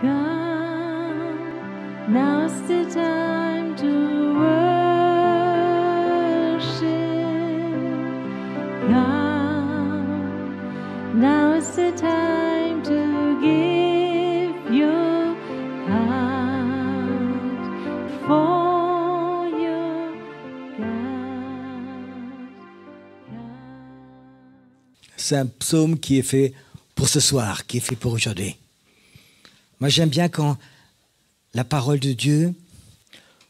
Come, now's the time to worship. Come, now's the time to give your heart for your God. C'est un psaume qui est fait pour ce soir, qui est fait pour aujourd'hui. Moi, j'aime bien quand la parole de Dieu,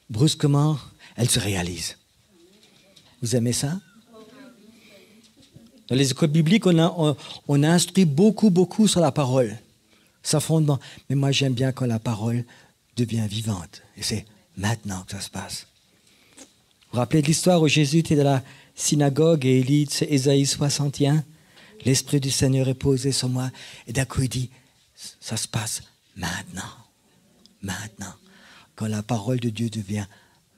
brusquement, elle se réalise. Vous aimez ça? Dans les écoles bibliques, on a instruit beaucoup sur la parole, sa fondement. Mais moi, j'aime bien quand la parole devient vivante. Et c'est maintenant que ça se passe. Vous vous rappelez de l'histoire où Jésus était dans la synagogue et il lit Ésaïe 61, « L'Esprit du Seigneur est posé sur moi. » Et d'un coup, il dit, ça se passe maintenant. Maintenant. Quand la parole de Dieu devient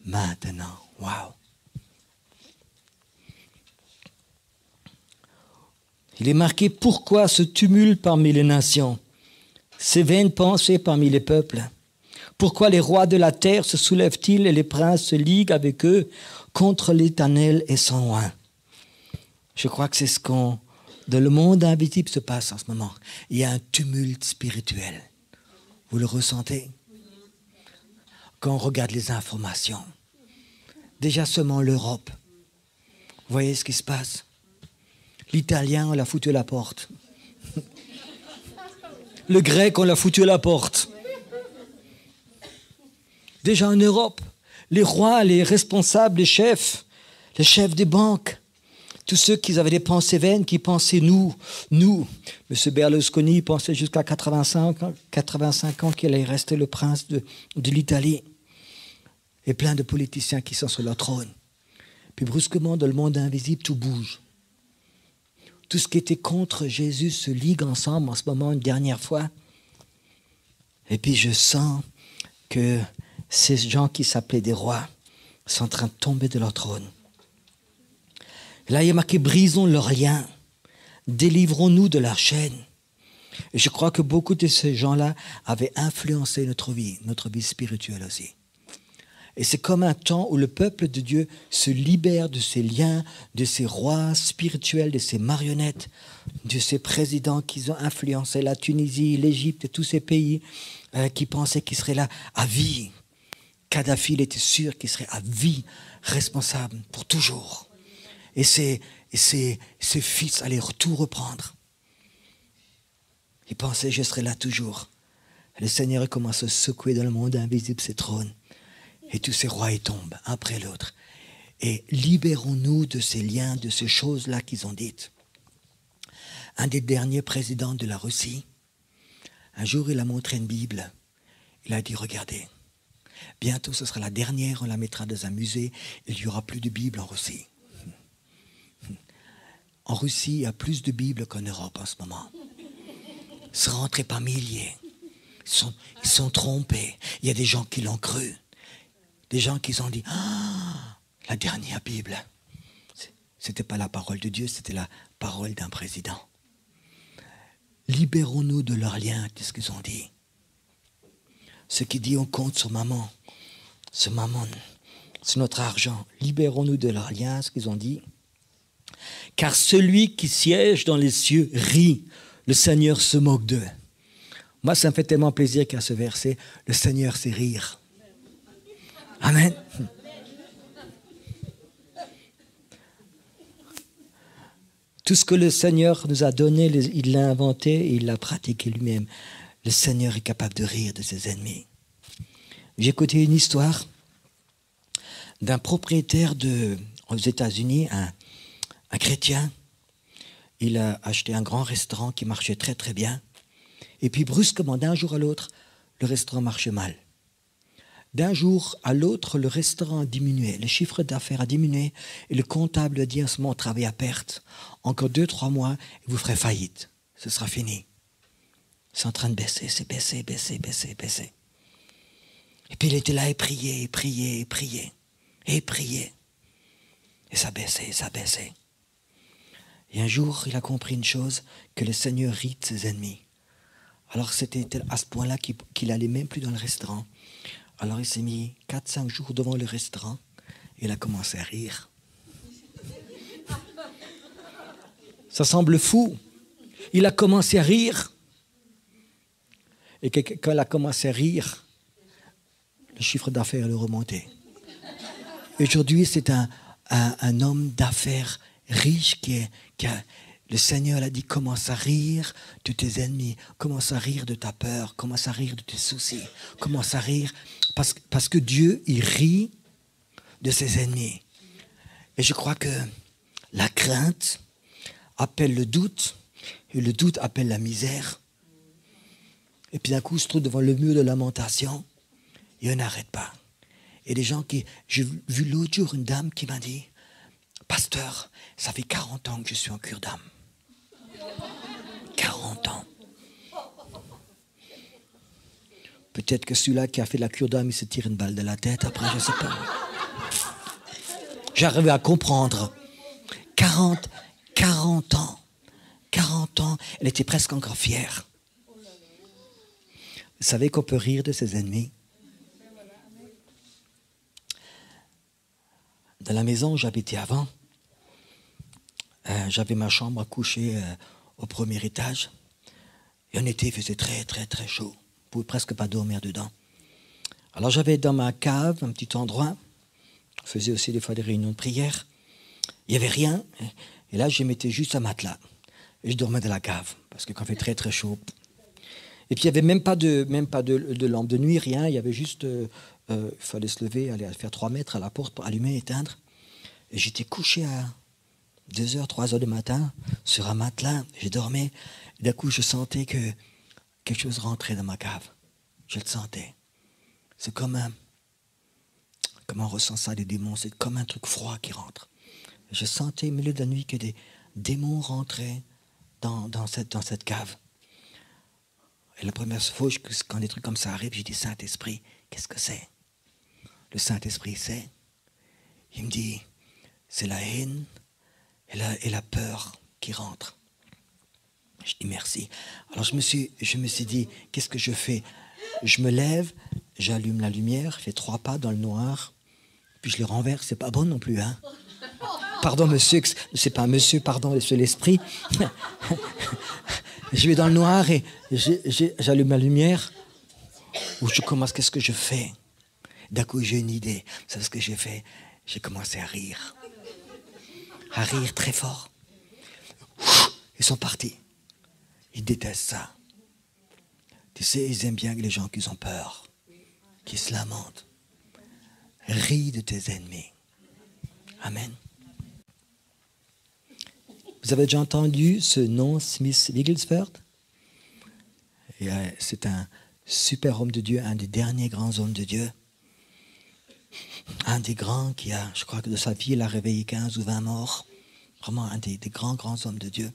maintenant. Waouh! Il est marqué, pourquoi ce tumulte parmi les nations, ces vaines pensées parmi les peuples? Pourquoi les rois de la terre se soulèvent-ils et les princes se liguent avec eux contre l'Éternel et son roi? Je crois que c'est ce qu'on, dans le monde invisible, se passe en ce moment. Il y a un tumulte spirituel. Vous le ressentez? Quand on regarde les informations, déjà seulement l'Europe, vous voyez ce qui se passe? L'italien, on l'a foutu à la porte. Le grec, on l'a foutu à la porte. Déjà en Europe, les rois, les responsables, les chefs des banques, tous ceux qui avaient des pensées vaines, qui pensaient nous. M. Berlusconi pensait jusqu'à 85 ans qu'il allait rester le prince de l'Italie. Et plein de politiciens qui sont sur leur trône. Puis brusquement, dans le monde invisible, tout bouge. Tout ce qui était contre Jésus se ligue ensemble en ce moment une dernière fois. Et puis je sens que ces gens qui s'appelaient des rois sont en train de tomber de leur trône. Et là, il y a marqué, brisons leurs liens, délivrons-nous de leur chaîne. Et je crois que beaucoup de ces gens-là avaient influencé notre vie spirituelle aussi. Et c'est comme un temps où le peuple de Dieu se libère de ses liens, de ses rois spirituels, de ses marionnettes, de ces présidents qui ont influencé la Tunisie, l'Égypte et tous ces pays qui pensaient qu'ils seraient là à vie. Kadhafi, il était sûr qu'il serait à vie responsable pour toujours. Et ses fils allaient tout reprendre. Il pensait, je serai là toujours. Le Seigneur commence à secouer dans le monde invisible ses trônes. Et tous ces rois y tombent, un après l'autre. Et libérons-nous de ces liens, de ces choses-là qu'ils ont dites. Un des derniers présidents de la Russie, un jour, il a montré une Bible. Il a dit, regardez, bientôt ce sera la dernière, on la mettra dans un musée, il n'y aura plus de Bible en Russie. En Russie, il y a plus de Bibles qu'en Europe en ce moment. Ils sont rentrés par milliers. Ils sont trompés. Il y a des gens qui l'ont cru. Des gens qui ont dit, la dernière Bible. C'était pas la parole de Dieu, c'était la parole d'un président. Libérons-nous de leurs liens, qu'est-ce qu'ils ont dit? Ce qui dit, on compte sur maman. Sur maman, c'est notre argent. Libérons-nous de leurs liens, ce qu'ils ont dit. Car celui qui siège dans les cieux rit, le Seigneur se moque d'eux. Moi, ça me fait tellement plaisir qu'à ce verset, le Seigneur sait rire. Amen. Tout ce que le Seigneur nous a donné, il l'a inventé et il l'a pratiqué lui-même. Le Seigneur est capable de rire de ses ennemis. J'ai écouté une histoire d'un propriétaire aux États-Unis, un chrétien. Il a acheté un grand restaurant qui marchait très très bien. Et puis brusquement, d'un jour à l'autre, le restaurant marchait mal. D'un jour à l'autre, le restaurant a diminué, le chiffre d'affaires a diminué et le comptable a dit en ce moment, travaillez à perte. Encore 2-3 mois et vous ferez faillite. Ce sera fini. C'est en train de baisser, c'est baisser. Et puis il était là et priait. Et ça baissait. Et un jour, il a compris une chose, que le Seigneur rit de ses ennemis. Alors c'était à ce point-là qu'il allait même plus dans le restaurant. Alors il s'est mis 4-5 jours devant le restaurant et il a commencé à rire. Ça semble fou. Il a commencé à rire. Et quand il a commencé à rire, le chiffre d'affaires est remonté. Aujourd'hui, c'est un homme d'affaires riche le Seigneur a dit, commence à rire de tes ennemis, commence à rire de ta peur, commence à rire de tes soucis, commence à rire parce que Dieu, il rit de ses ennemis. Et je crois que la crainte appelle le doute, et le doute appelle la misère. Et puis d'un coup, on se trouve devant le mur de lamentation, et on n'arrête pas. Et les gens j'ai vu l'autre jour une dame qui m'a dit, pasteur, ça fait 40 ans que je suis en cure d'âme. 40 ans. Peut-être que celui-là qui a fait la cure d'âme, il se tire une balle de la tête après, je ne sais pas. J'arrivais à comprendre. 40 ans. 40 ans, elle était presque encore fière. Vous savez qu'on peut rire de ses ennemis? Dans la maison où j'habitais avant, j'avais ma chambre à coucher au premier étage. Et en été, il faisait très, très, très chaud. On ne pouvait presque pas dormir dedans. Alors j'avais dans ma cave un petit endroit. On faisait aussi des fois des réunions de prière. Il n'y avait rien. Et là, je mettais juste un matelas. Et je dormais dans la cave. Parce que quand il fait très, très chaud. Et puis, il n'y avait même pas de lampe de nuit, rien. Il y avait juste... il fallait se lever, aller faire 3 mètres à la porte pour allumer et éteindre. Et j'étais couché à 2h, 3h du matin sur un matelas. J'ai dormi. Et d'un coup, je sentais que quelque chose rentrait dans ma cave. Je le sentais. C'est comme comment on ressent ça, les démons? C'est comme un truc froid qui rentre. Et je sentais au milieu de la nuit que des démons rentraient dans cette cave. Et la première fois, quand des trucs comme ça arrivent, j'ai dit, Saint-Esprit, qu'est-ce que c'est? Le Saint-Esprit sait. Il me dit, c'est la haine et la peur qui rentrent. Je dis merci. Alors je me suis dit, qu'est-ce que je fais? Je me lève, j'allume la lumière, je fais 3 pas dans le noir, puis je le renverse. C'est pas bon non plus, hein? Pardon, monsieur, c'est pas un monsieur, pardon, c'est l'esprit. Je vais dans le noir et j'allume la lumière. Où je commence, qu'est-ce que je fais? D'un coup, j'ai une idée. Vous savez ce que j'ai fait? J'ai commencé à rire. À rire très fort. Ils sont partis. Ils détestent ça. Tu sais, ils aiment bien les gens qui ont peur, qui se lamentent. Ris de tes ennemis. Amen. Vous avez déjà entendu ce nom, Smith Wigglesworth? C'est un super homme de Dieu, un des derniers grands hommes de Dieu. Un des grands qui a, je crois que de sa vie, il a réveillé 15 ou 20 morts. Vraiment un des grands hommes de Dieu.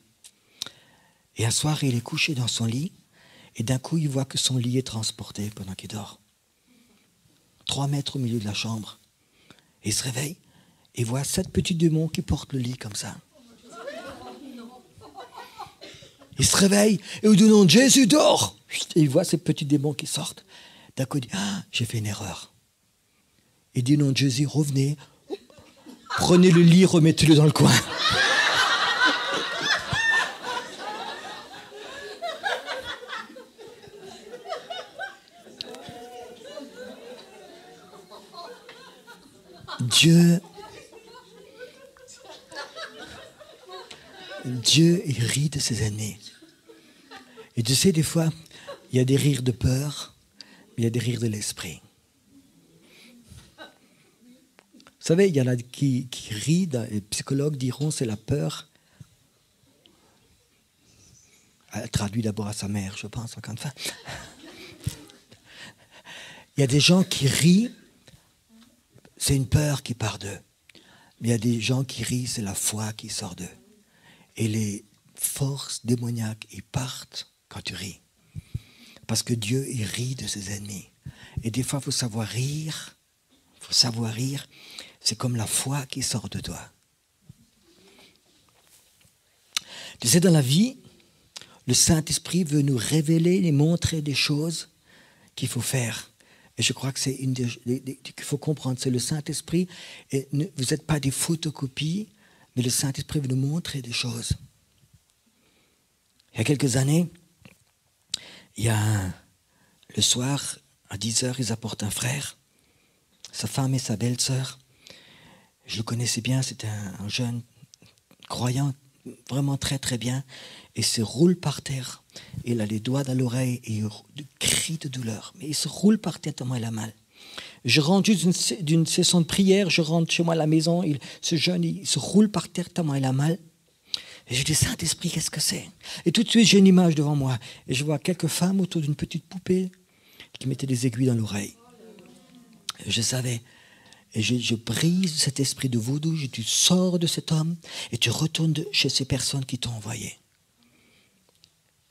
Et un soir, il est couché dans son lit, et d'un coup, il voit que son lit est transporté pendant qu'il dort. 3 mètres au milieu de la chambre. Et il se réveille, et voit 7 petits démons qui portent le lit comme ça. Il se réveille, et au nom de Jésus, dort. Et il voit ces petits démons qui sortent. D'un coup, il dit, j'ai fait une erreur. Il dit, au nom de Jésus, revenez, prenez le lit, remettez-le dans le coin. Dieu, il rit de ses ennemis. Et tu sais, des fois, il y a des rires de peur, mais il y a des rires de l'esprit. Vous savez, il y en a qui rient, les psychologues diront c'est la peur. Elle traduit d'abord à sa mère, je pense, encore une fois. Il y a des gens qui rient, c'est une peur qui part d'eux. Mais il y a des gens qui rient, c'est la foi qui sort d'eux. Et les forces démoniaques, ils partent quand tu ris. Parce que Dieu, il rit de ses ennemis. Et des fois, il faut savoir rire. Il faut savoir rire. C'est comme la foi qui sort de toi. Tu sais, dans la vie, Le Saint-Esprit veut nous révéler et montrer des choses qu'il faut faire. Et je crois que c'est une qu'il faut comprendre. C'est le Saint-Esprit. Et vous n'êtes pas des photocopies, mais le Saint-Esprit veut nous montrer des choses. Il y a quelques années, le soir, à 10h, ils apportent un frère, sa femme et sa belle-sœur. Je le connaissais bien, c'était un jeune croyant, vraiment très très bien. Et il se roule par terre. Il a les doigts dans l'oreille et il crie de douleur. Mais il se roule par terre tellement il a mal. Je rentre juste d'une session de prière, je rentre chez moi à la maison, ce jeune, il se roule par terre tellement il a mal. Et je dis, Saint-Esprit, qu'est-ce que c'est? Et tout de suite, j'ai une image devant moi. Et je vois quelques femmes autour d'une petite poupée qui mettaient des aiguilles dans l'oreille. Je savais. Et je brise cet esprit de vaudou, tu sors de cet homme et tu retournes chez ces personnes qui t'ont envoyé.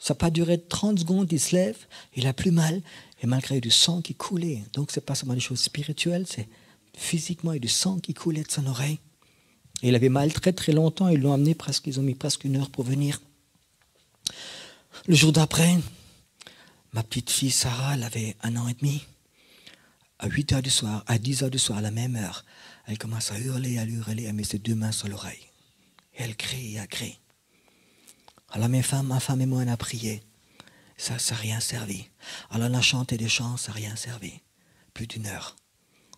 Ça n'a pas duré 30 secondes, il se lève, il a plus mal, et malgré il y a du sang qui coulait. Donc ce n'est pas seulement des choses spirituelles, c'est physiquement, il y a du sang qui coulait de son oreille. Et il avait mal très très longtemps, ils l'ont amené ils ont mis presque 1 heure pour venir. Le jour d'après, ma petite fille Sarah, elle avait 1 an et demi. À 8h du soir, à 10h du soir, à la même heure, elle commence à hurler, elle met ses 2 mains sur l'oreille. Et elle crie, elle crie. Alors ma femme et moi, on a prié. Ça n'a rien servi. Alors on a chanté des chants, ça n'a rien servi. Plus d'1 heure.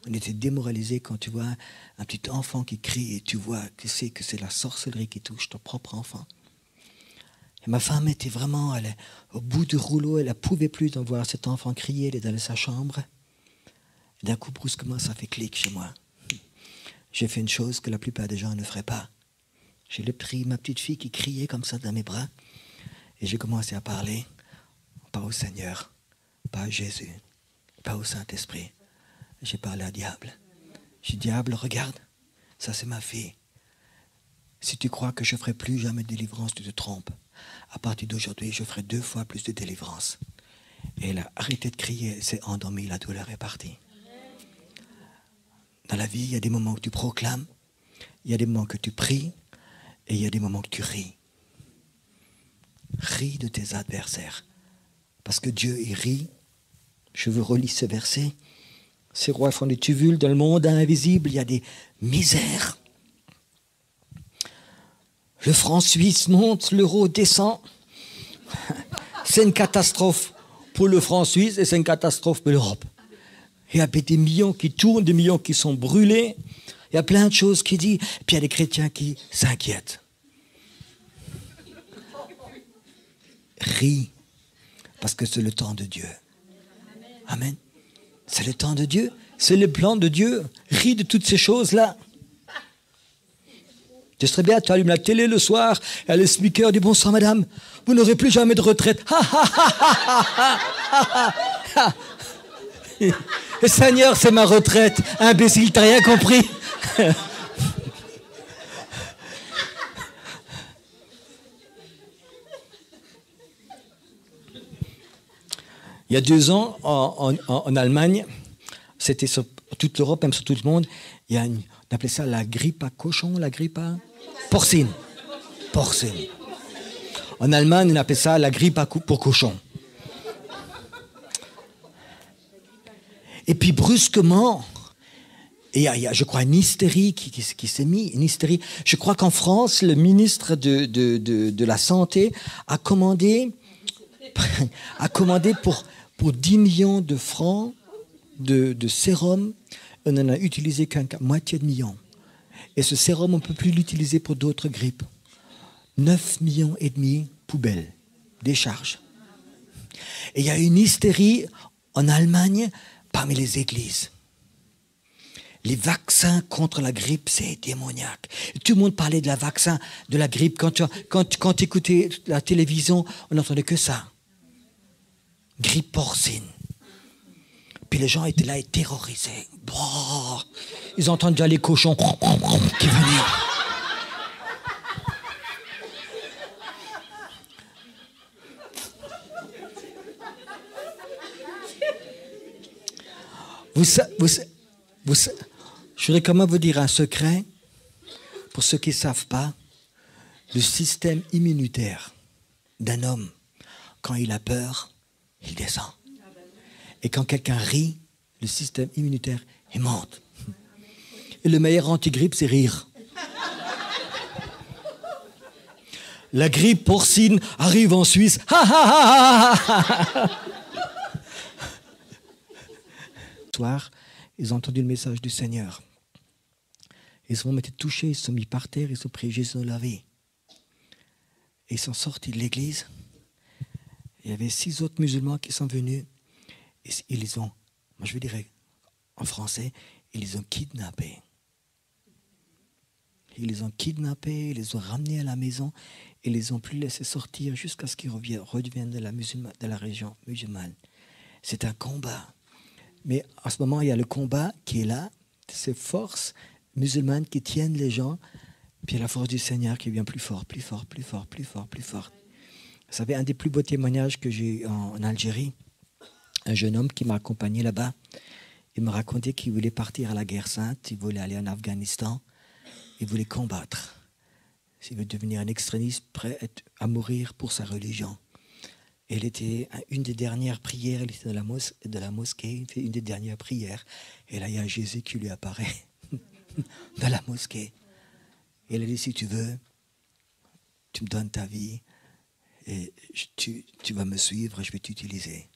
On était démoralisés quand tu vois un petit enfant qui crie et tu vois que c'est la sorcellerie qui touche ton propre enfant. Et ma femme était vraiment au bout du rouleau, elle ne pouvait plus de voir cet enfant crier, elle est dans sa chambre. Et d'un coup, brusquement, ça fait clic chez moi. J'ai fait une chose que la plupart des gens ne feraient pas. J'ai pris ma petite fille qui criait comme ça dans mes bras et j'ai commencé à parler, pas au Seigneur, pas à Jésus, pas au Saint-Esprit. J'ai parlé à diable. J'ai dit, diable, regarde, ça c'est ma fille. Si tu crois que je ne ferai plus jamais de délivrance, tu te trompes. À partir d'aujourd'hui, je ferai 2 fois plus de délivrance. Et elle a arrêté de crier, elle s'est endormie, la douleur est partie. Dans la vie, il y a des moments où tu proclames, il y a des moments que tu pries, et il y a des moments que tu ris. Ris de tes adversaires. Parce que Dieu, il rit. Je vous relis ce verset. Ces rois font des tuvules dans le monde invisible. Il y a des misères. Le franc suisse monte, l'euro descend. C'est une catastrophe pour le franc suisse et c'est une catastrophe pour l'Europe. Il y a des millions qui tournent, des millions qui sont brûlés. Il y a plein de choses qui disent. Puis il y a des chrétiens qui s'inquiètent. Ris, parce que c'est le temps de Dieu. Amen. C'est le temps de Dieu. C'est le plan de Dieu. Ris de toutes ces choses-là. Ce serait bien, tu allumes la télé le soir, et le speaker dit, bonsoir madame, vous n'aurez plus jamais de retraite. Le Seigneur, c'est ma retraite. Imbécile, t'as rien compris. Il y a 2 ans, en Allemagne, c'était sur toute l'Europe, même sur tout le monde, on appelait ça la grippe à cochon, la grippe à porcine. Porcine. En Allemagne, on appelait ça la grippe pour cochon. Et puis brusquement, il y a, je crois, une hystérie qui s'est mise. Une hystérie. Je crois qu'en France, le ministre de la Santé a commandé pour 10 millions de francs de sérum. On n'en a utilisé qu'un moitié de million. Et ce sérum, on ne peut plus l'utiliser pour d'autres grippes. 9,5 millions poubelles, décharges. Et il y a une hystérie en Allemagne parmi les églises. Les vaccins contre la grippe, c'est démoniaque. Et tout le monde parlait de la vaccin, de la grippe. Quand tu écoutais la télévision, on n'entendait que ça. Grippe porcine. Puis les gens étaient là et terrorisés. Ils entendent déjà les cochons qui venaient. Je voudrais quand même vous dire un secret, pour ceux qui ne savent pas, le système immunitaire d'un homme Quand il a peur, il descend. Et quand quelqu'un rit, le système immunitaire, il monte. Et le meilleur antigrippe, c'est rire. La grippe porcine arrive en Suisse. Ha, ha, ha, ha, ha. Soir, ils ont entendu le message du Seigneur. Ils ont été touchés, ils se sont mis par terre, ils ont prié Jésus de la vie. Et ils sont sortis de l'église. Il y avait 6 autres musulmans qui sont venus. Et ils les ont, moi je dirais en français, ils les ont kidnappés. Ils les ont kidnappés, ils les ont ramenés à la maison et ils les ont plus laissés sortir jusqu'à ce qu'ils reviennent de la région musulmane. C'est un combat. Mais en ce moment, il y a le combat qui est là, ces forces musulmanes qui tiennent les gens, puis il y a la force du Seigneur qui vient plus fort, plus fort, plus fort, plus fort, plus fort. Vous savez, un des plus beaux témoignages que j'ai eu en Algérie, un jeune homme qui m'a accompagné là-bas, il m'a raconté qu'il voulait partir à la guerre sainte, il voulait aller en Afghanistan, il voulait combattre. Il veut devenir un extrémiste prêt à mourir pour sa religion. Et il était une des dernières prières, il était de la mosquée, il fait une des dernières prières. Et là, il y a Jésus qui lui apparaît dans la mosquée. Et il a dit, si tu veux, tu me donnes ta vie et tu vas me suivre et je vais t'utiliser.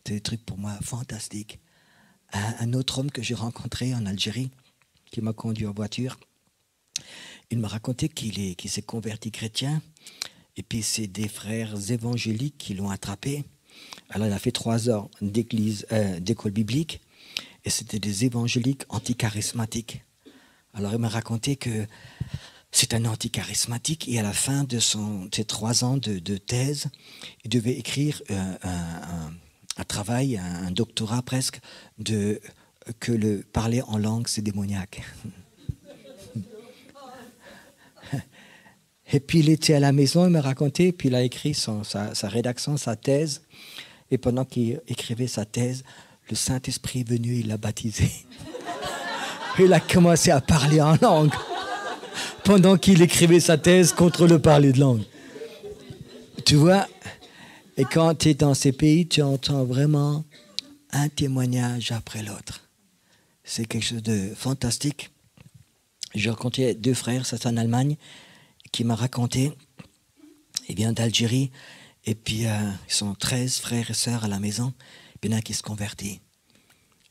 C'est des trucs pour moi fantastiques. Un autre homme que j'ai rencontré en Algérie, qui m'a conduit en voiture, il m'a raconté qu'il s'est converti chrétien. Et puis c'est des frères évangéliques qui l'ont attrapé. Alors il a fait 3 ans d'école biblique. Et c'était des évangéliques anticharismatiques. Alors il m'a raconté que c'est un anticharismatique. Et à la fin de ses 3 ans de thèse, il devait écrire un travail, un doctorat presque, que le parler en langue, c'est démoniaque. Et puis il était à la maison, il m'a raconté, puis il a écrit sa rédaction, sa thèse. Et pendant qu'il écrivait sa thèse, le Saint-Esprit est venu, il l'a baptisé. Il a commencé à parler en langue pendant qu'il écrivait sa thèse contre le parler de langue. Tu vois, et quand tu es dans ces pays, tu entends vraiment un témoignage après l'autre. C'est quelque chose de fantastique. J'ai rencontré 2 frères, ça c'est en Allemagne, qui m'a raconté, il vient d'Algérie, et puis ils sont 13 frères et sœurs à la maison, puis il y en a un qui se convertit.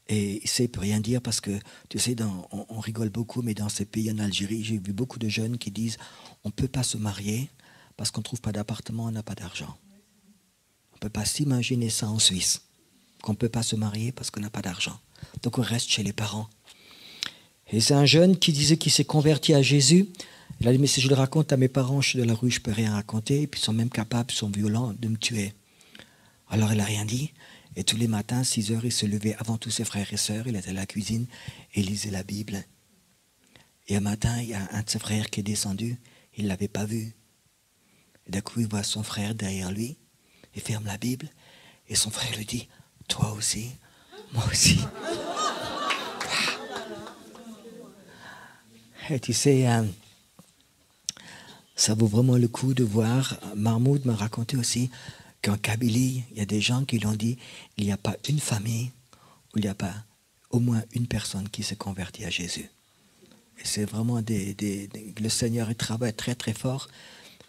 Et il ne peut rien dire parce que, tu sais, on rigole beaucoup, mais dans ces pays en Algérie, j'ai vu beaucoup de jeunes qui disent on ne peut pas se marier parce qu'on ne trouve pas d'appartement, on n'a pas d'argent. On ne peut pas s'imaginer ça en Suisse, qu'on ne peut pas se marier parce qu'on n'a pas d'argent. Donc on reste chez les parents. Et c'est un jeune qui disait qu'il s'est converti à Jésus. Il a dit, mais si je le raconte à mes parents, je suis de la rue, je ne peux rien raconter. Et puis ils sont même capables, ils sont violents de me tuer. Alors il n'a rien dit. Et tous les matins, 6 heures, il se levait avant tous ses frères et sœurs. Il était à la cuisine et il lisait la Bible. Et un matin, il y a un de ses frères qui est descendu. Il ne l'avait pas vu. Et d'un coup, il voit son frère derrière lui. Il ferme la Bible. Et son frère lui dit, toi aussi, moi aussi. Et tu sais, ça vaut vraiment le coup de voir. Mahmoud m'a raconté aussi qu'en Kabylie, il y a des gens qui l'ont dit, il n'y a pas une famille où il n'y a pas au moins une personne qui se convertit à Jésus. Et c'est vraiment le Seigneur travaille très très fort.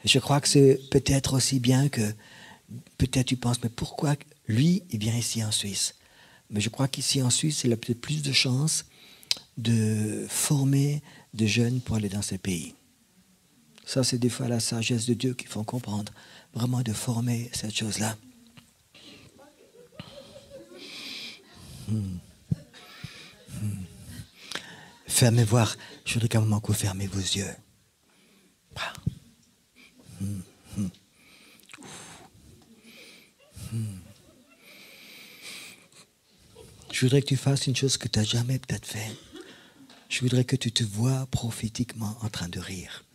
Et je crois que c'est peut-être aussi bien que, peut-être tu penses, mais pourquoi lui, il vient ici en Suisse? Mais je crois qu'ici en Suisse, il a peut-être plus de chances de former de jeunes pour aller dans ces pays. Ça, c'est des fois la sagesse de Dieu qu'il faut comprendre. Vraiment de former cette chose-là. Fermez voir. Je voudrais qu'à un moment que vous fermez vos yeux. Je voudrais que tu fasses une chose que tu n'as jamais peut-être fait. Je voudrais que tu te vois prophétiquement en train de rire.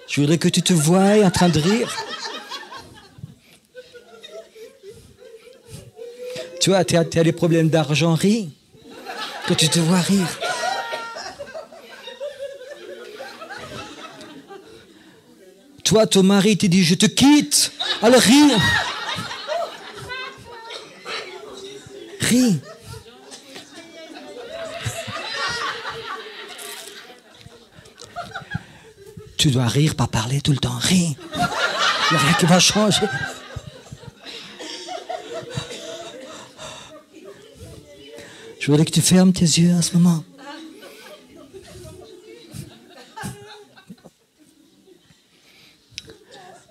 Je voudrais que tu te voies en train de rire. Tu vois, tu as des problèmes d'argent, ris. Que tu te vois rire. Toi, ton mari te dit, je te quitte. Alors ris. Ris. Tu dois rire, pas parler tout le temps. Ris. Il n'y a rien qui va changer. Je voudrais que tu fermes tes yeux en ce moment.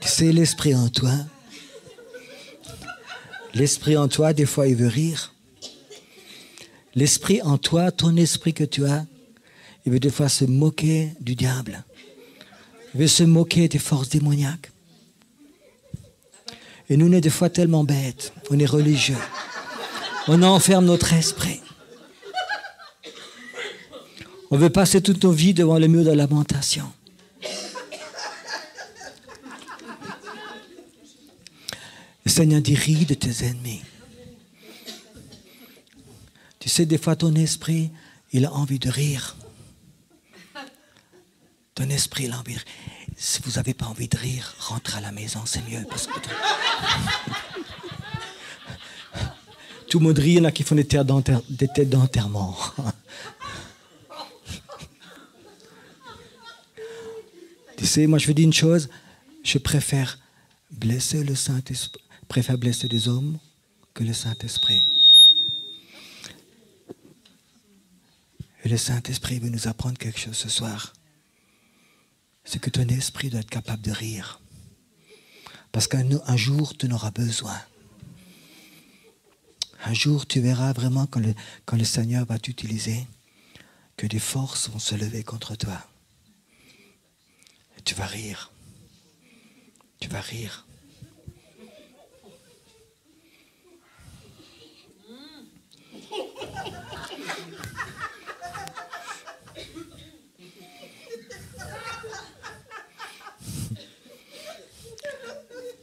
Tu sais, l'esprit en toi. L'esprit en toi, des fois, il veut rire. L'esprit en toi, ton esprit que tu as, il veut des fois se moquer du diable. Il veut se moquer des forces démoniaques. Et nous, on est des fois tellement bêtes. On est religieux. On enferme notre esprit. On veut passer toute nos vies devant le mur de lamentation. Le Seigneur dit, ris de tes ennemis. Tu sais, des fois, ton esprit, il a envie de rire. Ton esprit, il a envie de rire. Si vous n'avez pas envie de rire, rentre à la maison, c'est mieux. Parce que tout le monde rit, il y en a qui font des têtes d'enterrement. Tu sais, moi je veux dire une chose, je préfère blesser le Saint-Esprit, préfère blesser des hommes que le Saint-Esprit. Et le Saint-Esprit veut nous apprendre quelque chose ce soir. C'est que ton esprit doit être capable de rire. Parce qu'un jour, tu en auras besoin. Un jour, tu verras vraiment quand le Seigneur va t'utiliser, que des forces vont se lever contre toi. Et tu vas rire. Tu vas rire.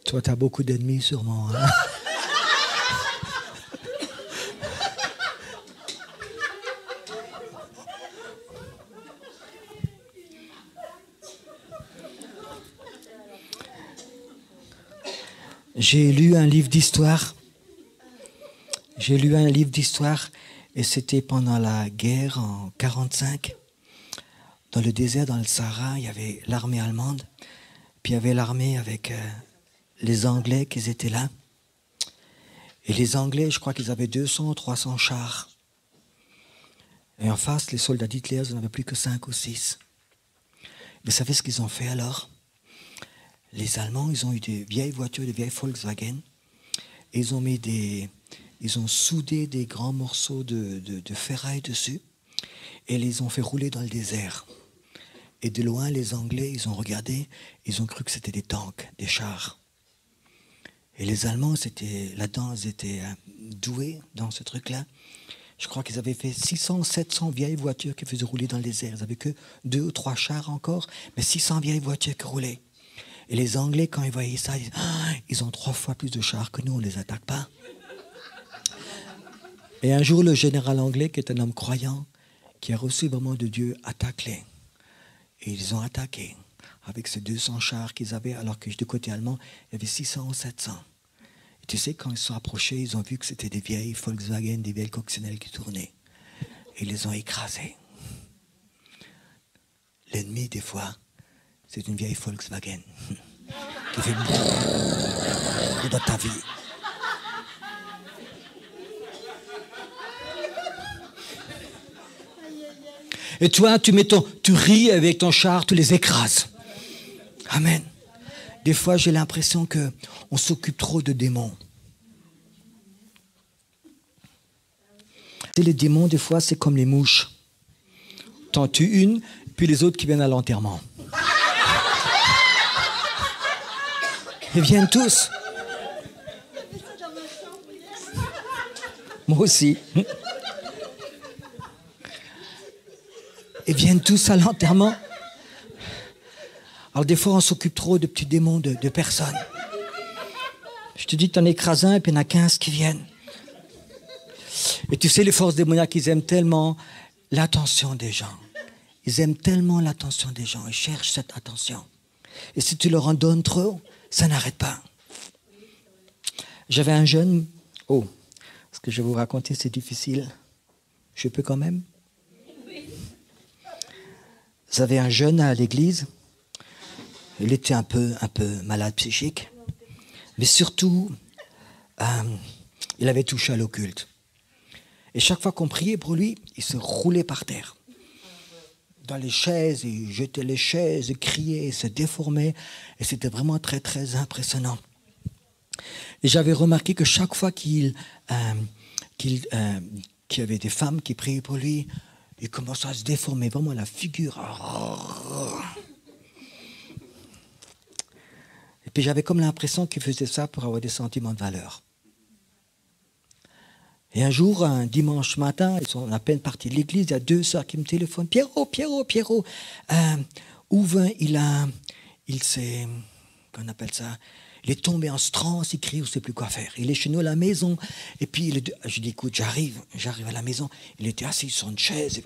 Toi, tu as beaucoup d'ennemis sûrement. Hein? J'ai lu un livre d'histoire. Et c'était pendant la guerre en 1945. Dans le désert, dans le Sahara, il y avait l'armée allemande. Puis il y avait l'armée avec les Anglais qui étaient là. Et les Anglais, je crois qu'ils avaient 200 ou 300 chars. Et en face, les soldats d'Hitler, ils n'en avaient plus que 5 ou 6. Vous savez ce qu'ils ont fait alors? Les Allemands, ils ont eu des vieilles voitures, des vieilles Volkswagen. Et ils ont soudé des grands morceaux de ferraille dessus. Et les ont fait rouler dans le désert. Et de loin, les Anglais, ils ont regardé, ils ont cru que c'était des tanks, des chars. Et les Allemands, là-dedans, ils étaient doués dans ce truc-là. Je crois qu'ils avaient fait 600, 700 vieilles voitures qui faisaient rouler dans le désert. Ils n'avaient que 2 ou 3 chars encore, mais 600 vieilles voitures qui roulaient. Et les Anglais, quand ils voyaient ça, ils disaient, ils ont 3 fois plus de chars que nous, on ne les attaque pas. Et un jour, le général anglais, qui est un homme croyant, qui a reçu vraiment de Dieu, attaque-les. Et ils ont attaqué avec ces 200 chars qu'ils avaient, alors que du côté allemand, il y avait 600 ou 700. Et tu sais, quand ils se sont approchés, ils ont vu que c'était des vieilles Volkswagen, des vieilles coccinelles qui tournaient. Et ils les ont écrasés. L'ennemi, des fois, c'est une vieille Volkswagen qui fait brrrr dans ta vie. Et toi, tu ris avec ton char, tu les écrases. Amen. Des fois, j'ai l'impression qu'on s'occupe trop de démons. Et les démons, des fois, c'est comme les mouches. T'en tues une, puis les autres qui viennent à l'enterrement. Ils viennent tous. Moi aussi. Ils viennent tous à l'enterrement. Alors des fois, on s'occupe trop de petits démons de personnes. Je te dis, tu en écrases un et puis il y en a 15 qui viennent. Et tu sais, les forces démoniaques, ils aiment tellement l'attention des gens. Ils aiment tellement l'attention des gens. Ils cherchent cette attention. Et si tu leur en donnes trop, ça n'arrête pas. J'avais un jeune... Oh, ce que je vais vous raconter, c'est difficile. Je peux quand même? J'avais un jeune à l'église. Il était un peu malade psychique. Mais surtout, il avait touché à l'occulte. Et chaque fois qu'on priait pour lui, il se roulait par terre. Dans les chaises, il jetait les chaises, il criait, il se déformait. Et c'était vraiment très, très impressionnant. Et j'avais remarqué que chaque fois qu'il y avait des femmes qui priaient pour lui, il commençait à se déformer, vraiment la figure. Et puis j'avais comme l'impression qu'il faisait ça pour avoir des sentiments de valeur. Et un jour, un dimanche matin, ils sont à peine partis de l'église, il y a 2 sœurs qui me téléphonent. Pierrot, Ouvin, il s'est, qu'on appelle ça, il est tombé en transe, il crie, on ne sait plus quoi faire. Il est chez nous à la maison. Et puis, je dis, écoute, j'arrive à la maison. Il était assis sur une chaise.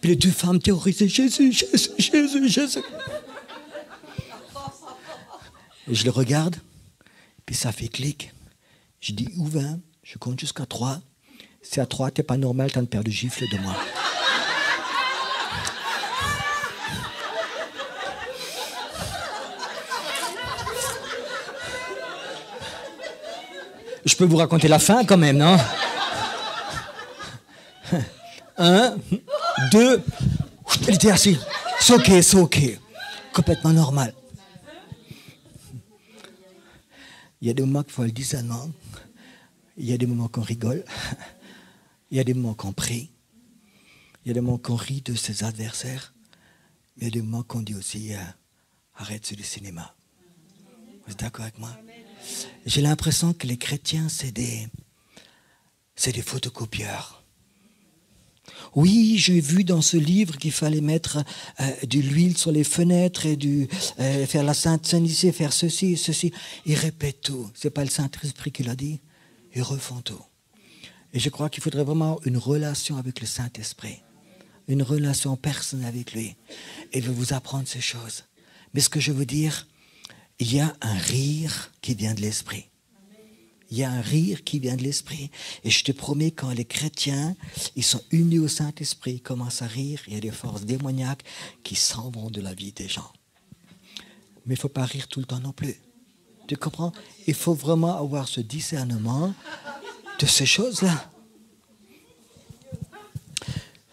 Puis les 2 femmes terrorisées, Jésus. Et je le regarde, puis ça fait clic. Je dis, Ouvin, je compte jusqu'à 3. Si à 3, t'es pas normal, t'as une paire de gifles de moi. Je peux vous raconter la fin quand même, non? 1, 2, il était assis. C'est ok. Complètement normal. Il y a des moments qu'il faut le discernement. Il y a des moments qu'on rigole. Il y a des moments qu'on prie. Il y a des moments qu'on rit de ses adversaires. Il y a des moments qu'on dit aussi arrête sur le cinéma. Vous êtes d'accord avec moi? J'ai l'impression que les chrétiens, c'est des photocopieurs. Oui, j'ai vu dans ce livre qu'il fallait mettre de l'huile sur les fenêtres et faire la Sainte Seine, faire ceci. Ils répètent tout. Ce n'est pas le Saint-Esprit qui l'a dit. Ils refont tout. Et je crois qu'il faudrait vraiment une relation avec le Saint-Esprit. Une relation personnelle avec lui. Et il veut vous apprendre ces choses. Mais ce que je veux dire, il y a un rire qui vient de l'esprit. Il y a un rire qui vient de l'esprit. Et je te promets, quand les chrétiens, ils sont unis au Saint-Esprit, ils commencent à rire, il y a des forces démoniaques qui s'en vont de la vie des gens. Mais il ne faut pas rire tout le temps non plus. Tu comprends? Il faut vraiment avoir ce discernement de ces choses-là.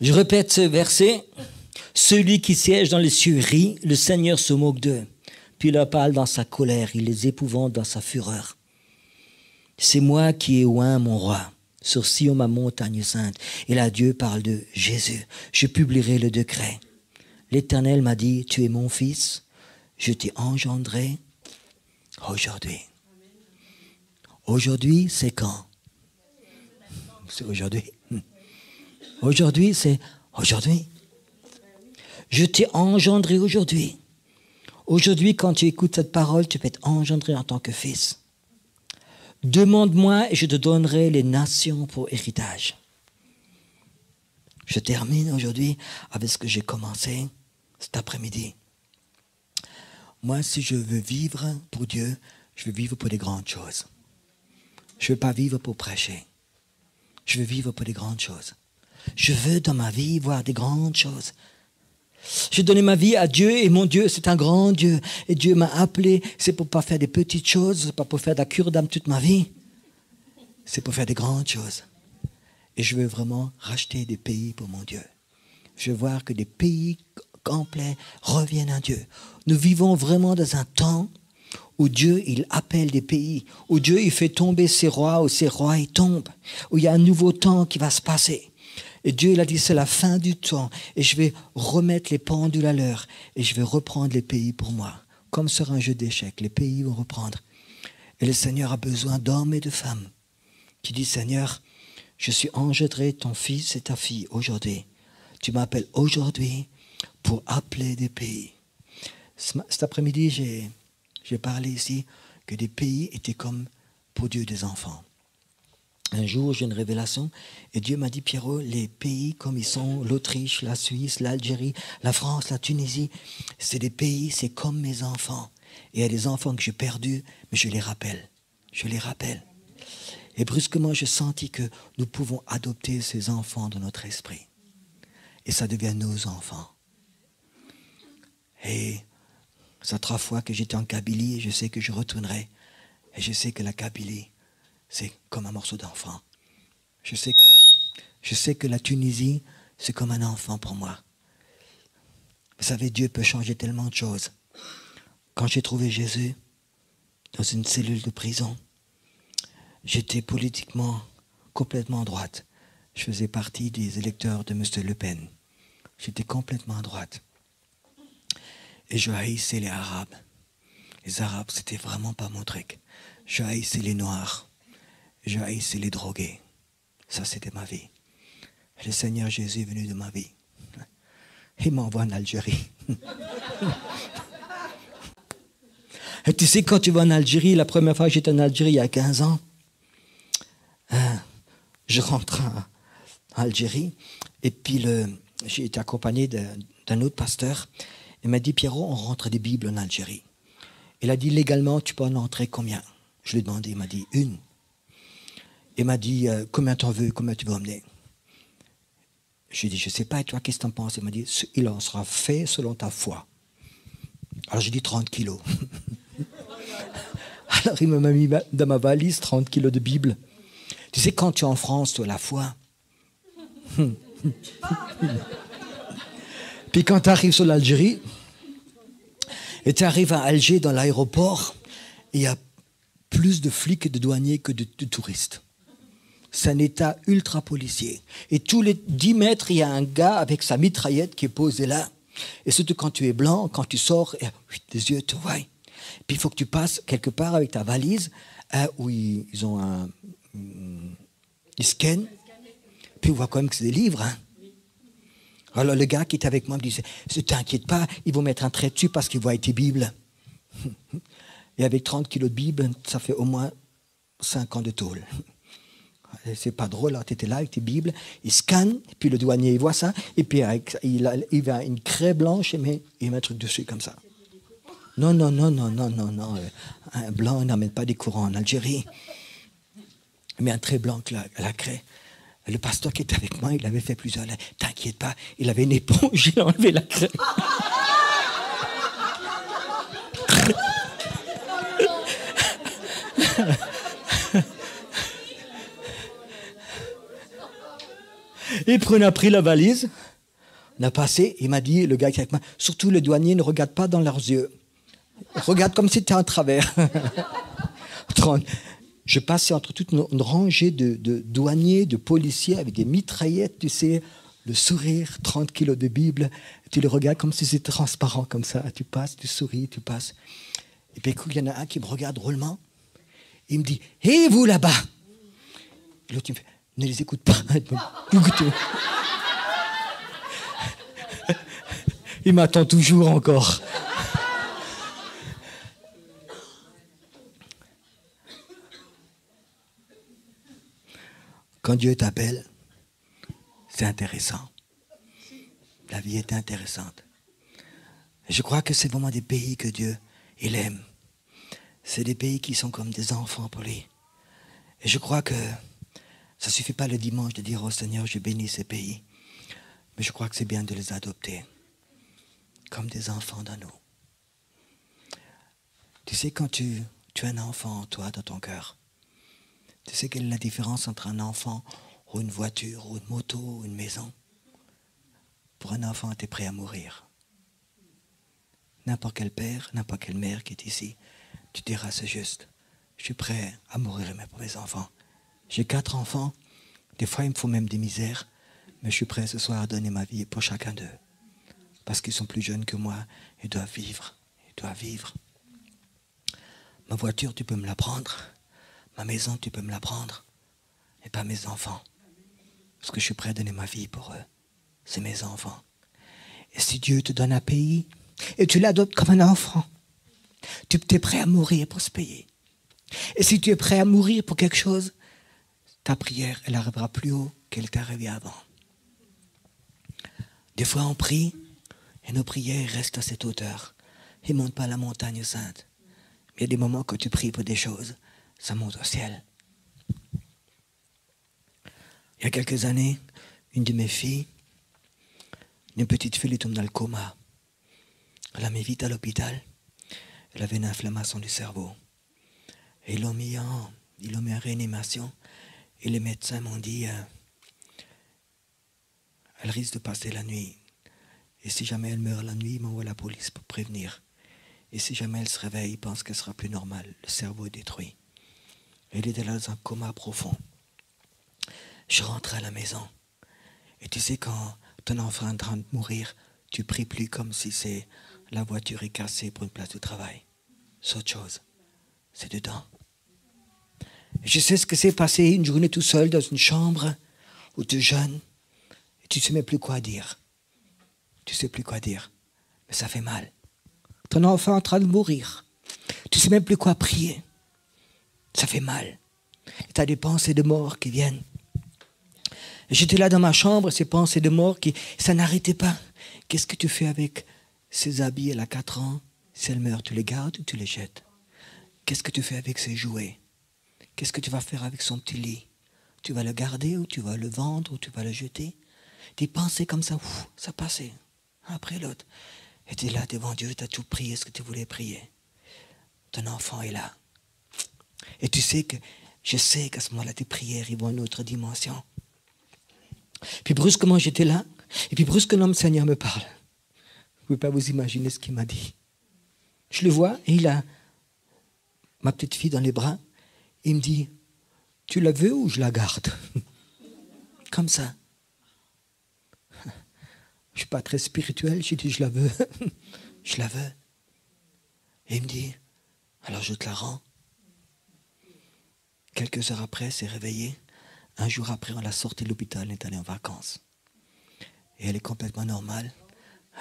Je répète ce verset. Celui qui siège dans les cieux rit, le Seigneur se moque d'eux. Puis il leur parle dans sa colère, il les épouvante dans sa fureur. C'est moi qui ai oint mon roi sur Sion, ma montagne sainte. Et là, Dieu parle de Jésus. Je publierai le décret. L'Éternel m'a dit, tu es mon fils, je t'ai engendré aujourd'hui. Aujourd'hui, c'est quand? C'est aujourd'hui. Aujourd'hui, c'est aujourd'hui. Je t'ai engendré aujourd'hui. Aujourd'hui, quand tu écoutes cette parole, tu peux être engendré en tant que fils. Demande-moi et je te donnerai les nations pour héritage. Je termine aujourd'hui avec ce que j'ai commencé cet après-midi. Moi, si je veux vivre pour Dieu, je veux vivre pour des grandes choses. Je ne veux pas vivre pour prêcher. Je veux vivre pour des grandes choses. Je veux dans ma vie voir des grandes choses. J'ai donné ma vie à Dieu et mon Dieu, c'est un grand Dieu. Et Dieu m'a appelé, c'est pour ne pas faire des petites choses, c'est pas pour faire de la cure d'âme toute ma vie. C'est pour faire des grandes choses. Et je veux vraiment racheter des pays pour mon Dieu. Je veux voir que des pays complets reviennent à Dieu. Nous vivons vraiment dans un temps où Dieu, il appelle des pays, où Dieu, il fait tomber ses rois, où ses rois, ils tombent, où il y a un nouveau temps qui va se passer. Et Dieu, il a dit, c'est la fin du temps. Et je vais remettre les pendules à l'heure. Et je vais reprendre les pays pour moi. Comme sur un jeu d'échecs, les pays vont reprendre. Et le Seigneur a besoin d'hommes et de femmes qui disent, Seigneur, je suis engendré ton fils et ta fille aujourd'hui. Tu m'appelles aujourd'hui pour appeler des pays. Cet après-midi, j'ai parlé ici que des pays étaient comme pour Dieu des enfants. un jour, j'ai une révélation et Dieu m'a dit, Pierrot, les pays comme ils sont, l'Autriche, la Suisse, l'Algérie, la France, la Tunisie, c'est des pays, c'est comme mes enfants. Et il y a des enfants que j'ai perdus, mais je les rappelle. Je les rappelle. Et brusquement, j'ai senti que nous pouvons adopter ces enfants dans notre esprit. Et ça devient nos enfants. Et ça 3 fois que j'étais en Kabylie, et je sais que je retournerai. Et je sais que la Kabylie, c'est comme un morceau d'enfant. Je sais que la Tunisie, c'est comme un enfant pour moi. Vous savez, Dieu peut changer tellement de choses. Quand j'ai trouvé Jésus dans une cellule de prison, j'étais politiquement complètement à droite. Je faisais partie des électeurs de M. Le Pen. J'étais complètement à droite. Et je haïssais les Arabes. Les Arabes, c'était vraiment pas mon truc. Je haïssais les Noirs. Je haïssais les drogués. Ça, c'était ma vie. Et le Seigneur Jésus est venu de ma vie. Il m'envoie en Algérie. Et tu sais, quand tu vas en Algérie, la première fois que j'étais en Algérie, il y a 15 ans, je rentre en Algérie, et puis j'ai été accompagné d'un autre pasteur. Il m'a dit, Pierrot, on rentre des Bibles en Algérie. Il a dit, légalement, tu peux en entrer combien? Je lui ai demandé, il m'a dit, 1. Il m'a dit, combien t'en veux, combien tu veux emmener? Je lui ai dit, je ne sais pas, et toi, qu'est-ce que t'en penses? Il m'a dit, il en sera fait selon ta foi. Alors j'ai dit 30 kilos. Alors il m'a mis dans ma valise 30 kilos de Bible. Tu sais, quand tu es en France, tu as la foi. Puis quand tu arrives sur l'Algérie, et tu arrives à Alger dans l'aéroport, il y a plus de flics et de douaniers que de touristes. C'est un état ultra policier. Et tous les 10 mètres, il y a un gars avec sa mitraillette qui est posé là. Et surtout quand tu es blanc, quand tu sors, les yeux te voient. Puis il faut que tu passes quelque part avec ta valise, où ils ont ils scannent. Puis on voit quand même que c'est des livres. Hein. Alors le gars qui était avec moi me disait, ne t'inquiète pas, ils vont mettre un trait dessus parce qu'ils voient tes Bibles. Et avec 30 kilos de Bible, ça fait au moins 5 ans de tôle. C'est pas drôle, tu étais là avec tes Bibles, il scanne, et puis le douanier il voit ça, et puis il a une craie blanche, il met un truc dessus comme ça. Non. Un blanc n'amène pas des courants en Algérie. Mais un trait blanc la craie. Le pasteur qui était avec moi, il avait fait plusieurs. T'inquiète pas, il avait une éponge, il a enlevé la craie. Et puis on a pris la valise, on a passé, il m'a dit, le gars qui est avec moi, surtout le douanier ne regarde pas dans leurs yeux. Regarde comme si c'était en travers. Je passais entre toute une rangée de douaniers, de policiers avec des mitraillettes, tu sais, le sourire, 30 kilos de Bible, tu le regardes comme si c'était transparent comme ça, tu passes, tu souris, tu passes. Et puis il y en a un qui me regarde drôlement, il me dit, hé vous là-bas. Et l'autre il me fait, ne les écoute pas. Il m'attend toujours encore. Quand Dieu t'appelle, c'est intéressant. La vie est intéressante. Et je crois que c'est vraiment des pays que Dieu, il aime. C'est des pays qui sont comme des enfants pour lui. Et je crois que ça ne suffit pas le dimanche de dire, oh Seigneur, je bénis ces pays. Mais je crois que c'est bien de les adopter comme des enfants dans nous. Tu sais, quand tu as un enfant en toi, dans ton cœur, tu sais quelle est la différence entre un enfant ou une voiture ou une moto ou une maison? Pour un enfant, tu es prêt à mourir. N'importe quel père, n'importe quelle mère qui est ici, tu diras c'est juste. Je suis prêt à mourir pour mes enfants. J'ai 4 enfants. Des fois, il me faut même des misères. Mais je suis prêt ce soir à donner ma vie pour chacun d'eux. Parce qu'ils sont plus jeunes que moi. Ils doivent vivre. Ils doivent vivre. Ma voiture, tu peux me la prendre. Ma maison, tu peux me la prendre. Et pas mes enfants. Parce que je suis prêt à donner ma vie pour eux. C'est mes enfants. Et si Dieu te donne un pays, et tu l'adoptes comme un enfant, tu es prêt à mourir pour ce pays. Et si tu es prêt à mourir pour quelque chose, ta prière, elle arrivera plus haut qu'elle t'est arrivée avant. Des fois, on prie et nos prières restent à cette hauteur. Ils ne montent pas à la montagne sainte. Mais il y a des moments quand tu pries pour des choses, ça monte au ciel. Il y a quelques années, une de mes filles, une petite fille, elle tombe dans le coma. Elle l'a mis vite à l'hôpital. Elle avait une inflammation du cerveau. Et ils l'ont mis en réanimation. Et les médecins m'ont dit, elle risque de passer la nuit. Et si jamais elle meurt la nuit, ils m'envoient la police pour prévenir. Et si jamais elle se réveille, ils pensent qu'elle sera plus normale. Le cerveau est détruit. Et elle était là dans un coma profond. Je rentre à la maison. Et tu sais, quand ton enfant est en train de mourir, tu pries plus comme si c'est la voiture est cassée pour une place de travail. C'est autre chose. C'est dedans. Et je sais ce que c'est passer une journée tout seul dans une chambre où tu jeûnes et tu ne sais même plus quoi dire. Tu ne sais plus quoi dire. Mais ça fait mal. Ton enfant est en train de mourir. Tu ne sais même plus quoi prier. Ça fait mal. Et tu as des pensées de mort qui viennent. Et j'étais là dans ma chambre, ces pensées de mort, ça n'arrêtait pas. Qu'est-ce que tu fais avec ces habits? Elle a 4 ans. Si elle meurt, tu les gardes ou tu les jettes? Qu'est-ce que tu fais avec ses jouets? Qu'est-ce que tu vas faire avec son petit lit? Tu vas le garder ou tu vas le vendre ou tu vas le jeter? Des pensées comme ça, ça passait, un après l'autre. Et tu es là devant Dieu, tu as tout prié ce que tu voulais prier. Ton enfant est là. Et je sais qu'à ce moment-là, tes prières, ils vont à une autre dimension. Puis brusquement, j'étais là. Et puis brusquement, le Seigneur me parle. Vous ne pouvez pas vous imaginer ce qu'il m'a dit. Je le vois et il a ma petite fille dans les bras. Il me dit, tu la veux ou je la garde? Comme ça. Je ne suis pas très spirituel. J'ai dit, je la veux. Je la veux. Et il me dit, alors je te la rends. Quelques heures après, elle s'est réveillée. Un jour après, on l'a sortie de l'hôpital, elle est allée en vacances. Et elle est complètement normale.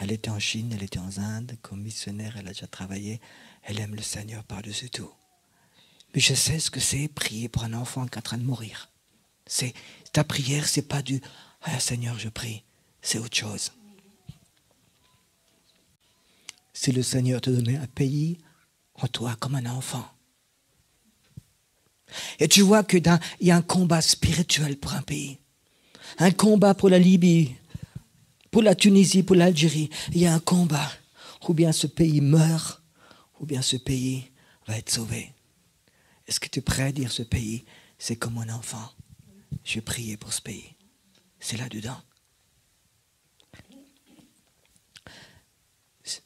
Elle était en Chine, elle était en Inde, comme missionnaire, elle a déjà travaillé. Elle aime le Seigneur par-dessus tout. Mais je sais ce que c'est prier pour un enfant qui est en train de mourir. Ta prière, c'est pas du « Ah Seigneur, je prie ». C'est autre chose. Si le Seigneur te donnait un pays en toi comme un enfant. Et tu vois qu'il y a un combat spirituel pour un pays. Un combat pour la Libye, pour la Tunisie, pour l'Algérie. Il y a un combat. Ou bien ce pays meurt, ou bien ce pays va être sauvé. Est-ce que tu es prêt à dire ce pays, c'est comme mon enfant? Je vais prier pour ce pays. C'est là-dedans.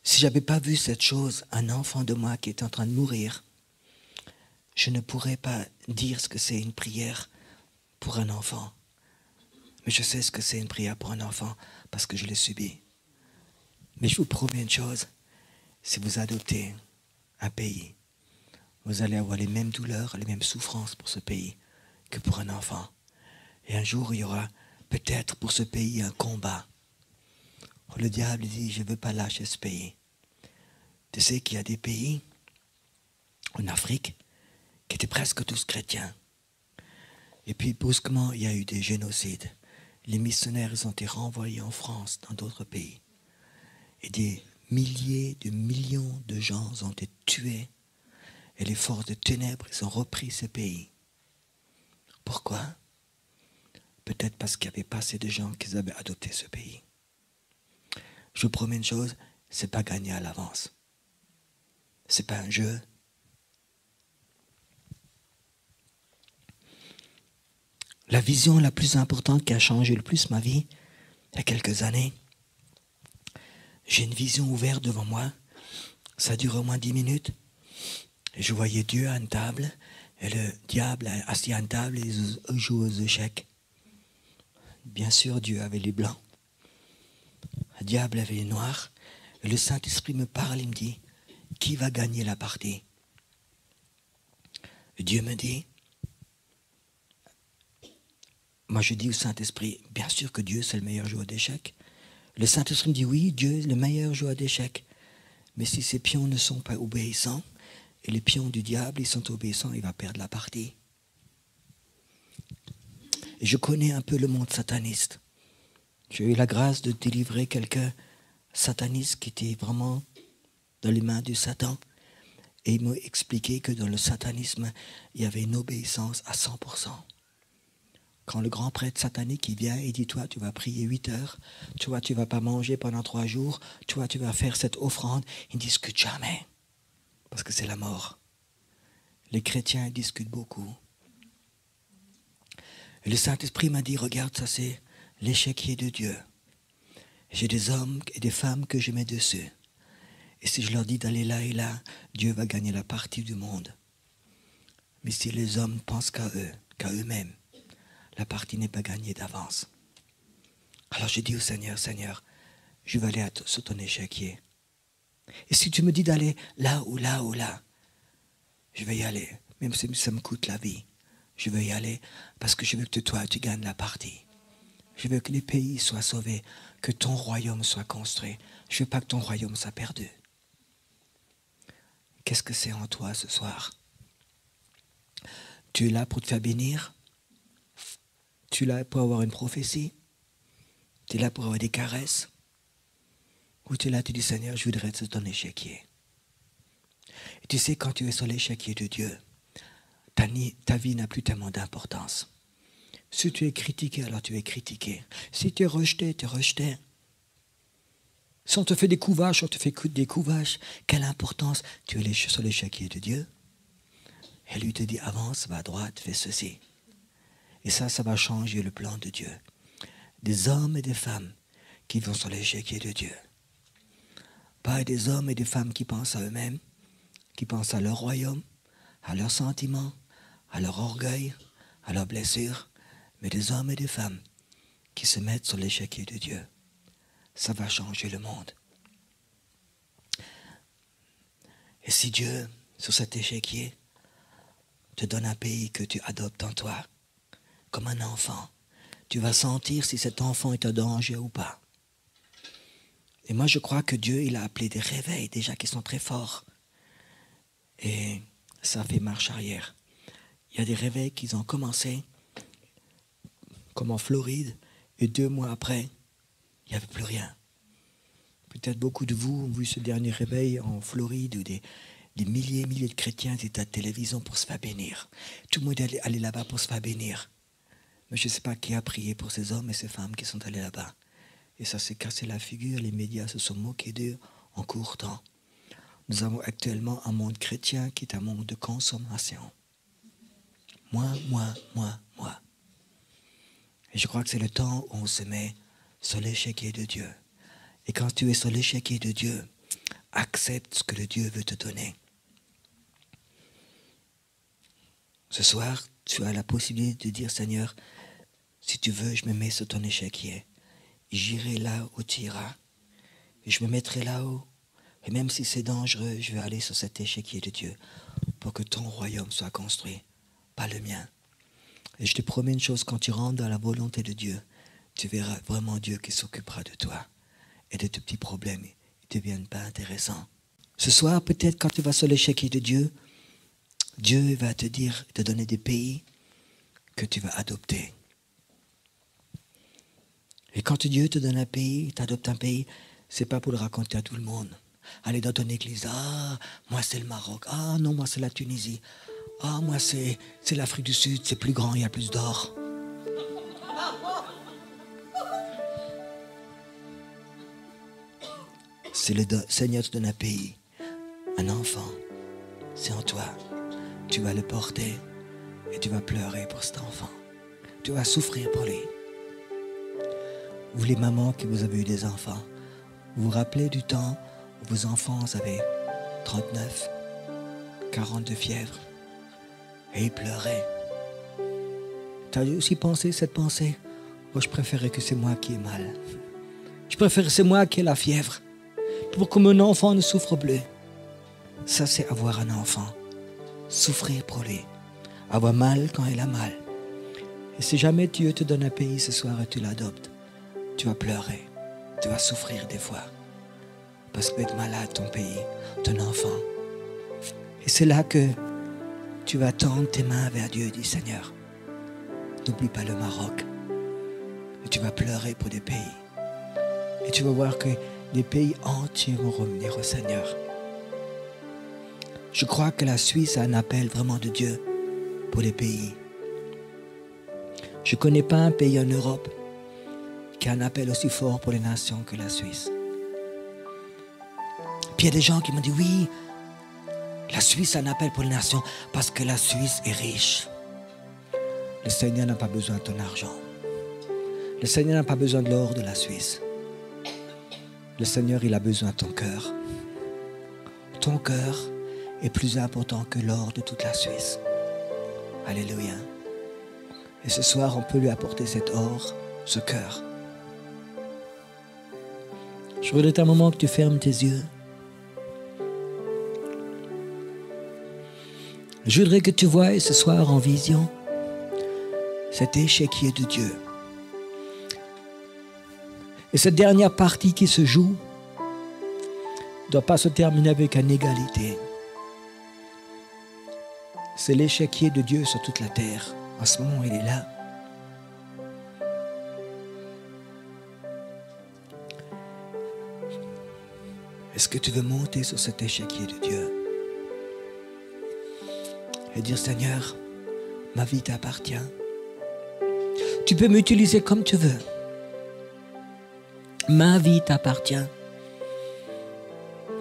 Si je n'avais pas vu cette chose, un enfant de moi qui est en train de mourir, je ne pourrais pas dire ce que c'est une prière pour un enfant. Mais je sais ce que c'est une prière pour un enfant parce que je l'ai subi. Mais je vous promets une chose, si vous adoptez un pays, vous allez avoir les mêmes douleurs, les mêmes souffrances pour ce pays que pour un enfant. Et un jour, il y aura peut-être pour ce pays un combat. Le diable dit, je ne veux pas lâcher ce pays. Tu sais qu'il y a des pays en Afrique qui étaient presque tous chrétiens. Et puis brusquement, il y a eu des génocides. Les missionnaires ils ont été renvoyés en France, dans d'autres pays. Et des milliers de millions de gens ont été tués. Et les forces de ténèbres, ils ont repris ces pays. Pourquoi? Peut-être parce qu'il n'y avait pas assez de gens qui avaient adopté ce pays. Je vous promets une chose, ce n'est pas gagné à l'avance. Ce n'est pas un jeu. La vision la plus importante qui a changé le plus ma vie, il y a quelques années, j'ai une vision ouverte devant moi. Ça dure au moins 10 minutes. Et je voyais Dieu à une table, et le diable assis à une table, et il joue aux échecs. Bien sûr, Dieu avait les blancs. Le diable avait les noirs. Et le Saint-Esprit me parle, il me dit, qui va gagner la partie? Et Dieu me dit, moi je dis au Saint-Esprit, bien sûr que Dieu c'est le meilleur joueur d'échecs. Le Saint-Esprit me dit, oui, Dieu est le meilleur joueur d'échecs. Mais si ses pions ne sont pas obéissants, et les pions du diable, ils sont obéissants, il va perdre la partie. Et je connais un peu le monde sataniste. J'ai eu la grâce de délivrer quelqu'un sataniste qui était vraiment dans les mains du Satan. Et il m'a expliqué que dans le satanisme, il y avait une obéissance à 100%. Quand le grand prêtre satanique il vient et dit, toi, tu vas prier 8 heures, toi, tu ne vas pas manger pendant 3 jours, toi, tu vas faire cette offrande, ils ne discutent jamais. Parce que c'est la mort. Les chrétiens discutent beaucoup. Et le Saint-Esprit m'a dit, regarde, ça c'est l'échiquier de Dieu. J'ai des hommes et des femmes que je mets dessus. Et si je leur dis d'aller là et là, Dieu va gagner la partie du monde. Mais si les hommes pensent qu'à eux, qu'à eux-mêmes, la partie n'est pas gagnée d'avance. Alors je dis au Seigneur, Seigneur, je vais aller sur ton échiquier. Et si tu me dis d'aller là ou là ou là, je vais y aller. Même si ça me coûte la vie, je veux y aller parce que je veux que toi, tu gagnes la partie. Je veux que les pays soient sauvés, que ton royaume soit construit. Je ne veux pas que ton royaume soit perdu. Qu'est-ce que c'est en toi ce soir? Tu es là pour te faire bénir? Tu es là pour avoir une prophétie? Tu es là pour avoir des caresses? Ou tu es là, tu dis, Seigneur, je voudrais être ton échiquier. Et tu sais, quand tu es sur l'échiquier de Dieu, ta vie n'a plus tellement d'importance. Si tu es critiqué, alors tu es critiqué. Si tu es rejeté, tu es rejeté. Si on te fait des couvaches, on te fait des couvaches. Quelle importance? Tu es sur l'échiquier de Dieu. Et lui te dit, avance, va à droite, fais ceci. Et ça va changer le plan de Dieu. Des hommes et des femmes qui vont sur l'échiquier de Dieu. Pas des hommes et des femmes qui pensent à eux-mêmes, qui pensent à leur royaume, à leurs sentiments, à leur orgueil, à leurs blessures, mais des hommes et des femmes qui se mettent sur l'échiquier de Dieu. Ça va changer le monde. Et si Dieu, sur cet échiquier, te donne un pays que tu adoptes en toi, comme un enfant, tu vas sentir si cet enfant est en danger ou pas. Et moi, je crois que Dieu, il a appelé des réveils déjà qui sont très forts. Et ça fait marche arrière. Il y a des réveils qui ont commencé, comme en Floride, et 2 mois après, il n'y avait plus rien. Peut-être beaucoup de vous ont vu ce dernier réveil en Floride où des milliers et milliers de chrétiens étaient à la télévision pour se faire bénir. Tout le monde allait là-bas pour se faire bénir. Mais je ne sais pas qui a prié pour ces hommes et ces femmes qui sont allés là-bas. Et ça s'est cassé la figure, les médias se sont moqués d'eux en court temps. Nous avons actuellement un monde chrétien qui est un monde de consommation. Moi. Et je crois que c'est le temps où on se met sur l'échiquier de Dieu. Et quand tu es sur l'échiquier de Dieu, accepte ce que le Dieu veut te donner. Ce soir, tu as la possibilité de dire, Seigneur, si tu veux, je me mets sur ton échiquier. J'irai là où tu iras. Et je me mettrai là-haut. Et même si c'est dangereux, je vais aller sur cet échiquier de Dieu pour que ton royaume soit construit, pas le mien. Et je te promets une chose, quand tu rentres dans la volonté de Dieu, tu verras vraiment Dieu qui s'occupera de toi. Et de tes petits problèmes, ils ne deviennent pas intéressants. Ce soir, peut-être quand tu vas sur l'échiquier de Dieu, Dieu va te dire, te donner des pays que tu vas adopter. Et quand Dieu te donne un pays, t'adoptes un pays, c'est pas pour le raconter à tout le monde. Aller dans ton église, ah, moi c'est le Maroc, ah non, moi c'est la Tunisie, ah, moi c'est l'Afrique du Sud, c'est plus grand, il y a plus d'or. C'est le Seigneur te donne un pays, un enfant, c'est en toi. Tu vas le porter et tu vas pleurer pour cet enfant. Tu vas souffrir pour lui. Vous les mamans qui vous avez eu des enfants, vous vous rappelez du temps où vos enfants avaient 39, 40 de fièvre et ils pleuraient. Tu as aussi pensé cette pensée? Oh, je préférais que c'est moi qui ai mal. Je préfère que c'est moi qui ai la fièvre. Pour que mon enfant ne souffre plus. Ça, c'est avoir un enfant. Souffrir pour lui. Avoir mal quand il a mal. Et si jamais Dieu te donne un pays ce soir et tu l'adoptes, tu vas pleurer. Tu vas souffrir des fois. Parce que tu es malade, ton pays, ton enfant. Et c'est là que tu vas tendre tes mains vers Dieu et dire, Seigneur, n'oublie pas le Maroc. Et tu vas pleurer pour des pays. Et tu vas voir que des pays entiers vont revenir au Seigneur. Je crois que la Suisse a un appel vraiment de Dieu pour les pays. Je ne connais pas un pays en Europe qui a un appel aussi fort pour les nations que la Suisse. Puis il y a des gens qui m'ont dit, oui, la Suisse a un appel pour les nations parce que la Suisse est riche. Le Seigneur n'a pas besoin de ton argent. Le Seigneur n'a pas besoin de l'or de la Suisse. Le Seigneur, il a besoin de ton cœur. Ton cœur est plus important que l'or de toute la Suisse. Alléluia. Et ce soir, on peut lui apporter cet or, ce cœur. Je voudrais un moment que tu fermes tes yeux. Je voudrais que tu voies ce soir en vision cet échiquier de Dieu. Et cette dernière partie qui se joue ne doit pas se terminer avec une égalité. C'est l'échiquier de Dieu sur toute la terre. En ce moment, il est là. Est-ce que tu veux monter sur cet échiquier de Dieu et dire, Seigneur, ma vie t'appartient. Tu peux m'utiliser comme tu veux. Ma vie t'appartient.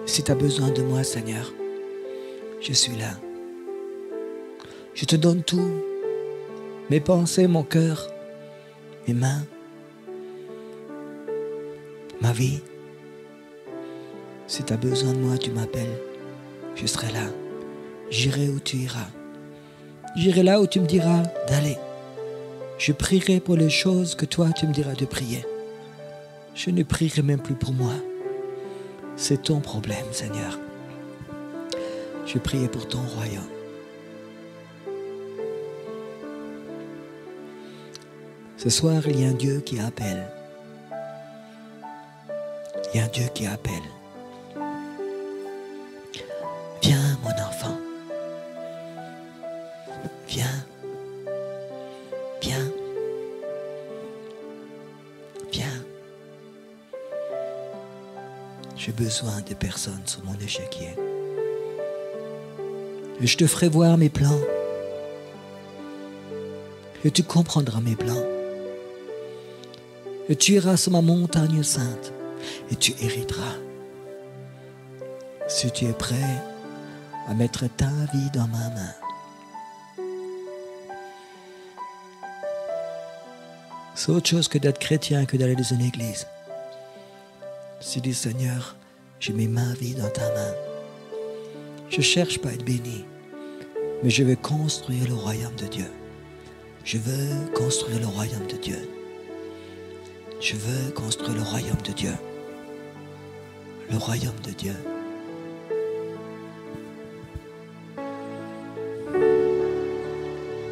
Si tu as besoin de moi, Seigneur, je suis là. Je te donne tout. Mes pensées, mon cœur, mes mains, ma vie. Si tu as besoin de moi, tu m'appelles. Je serai là. J'irai où tu iras. J'irai là où tu me diras d'aller. Je prierai pour les choses que toi, tu me diras de prier. Je ne prierai même plus pour moi. C'est ton problème, Seigneur. Je priais pour ton royaume. Ce soir, il y a un Dieu qui appelle. Il y a un Dieu qui appelle. Viens, mon enfant. Viens. Viens. Viens. J'ai besoin de personnes sur mon échiquier. Et je te ferai voir mes plans. Et tu comprendras mes plans. Et tu iras sur ma montagne sainte. Et tu hériteras. Si tu es prêt à mettre ta vie dans ma main. C'est autre chose que d'être chrétien, que d'aller dans une église. Si dis, Seigneur, je mets ma vie dans ta main. Je ne cherche pas à être béni, mais je veux construire le royaume de Dieu. Je veux construire le royaume de Dieu. Je veux construire le royaume de Dieu. Le royaume de Dieu.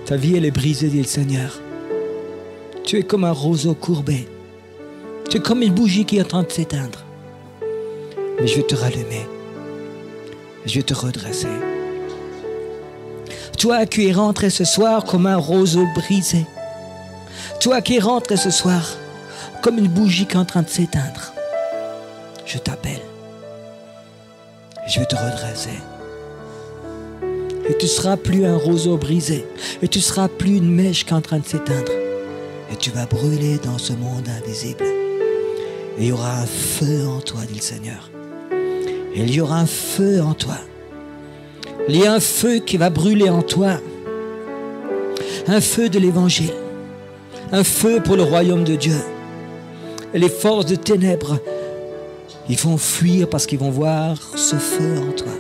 Ta vie, elle est brisée, dit le Seigneur. Tu es comme un roseau courbé. Tu es comme une bougie qui est en train de s'éteindre. Mais je vais te rallumer. Je vais te redresser. Toi qui es rentré ce soir comme un roseau brisé. Toi qui es rentré ce soir comme une bougie qui est en train de s'éteindre. Je t'appelle. Je vais te redresser. Et tu ne seras plus un roseau brisé. Et tu ne seras plus une mèche qui est en train de s'éteindre. Et tu vas brûler dans ce monde invisible. Et il y aura un feu en toi, dit le Seigneur. Et il y aura un feu en toi. Il y a un feu qui va brûler en toi. Un feu de l'évangile. Un feu pour le royaume de Dieu. Et les forces de ténèbres, ils vont fuir parce qu'ils vont voir ce feu en toi.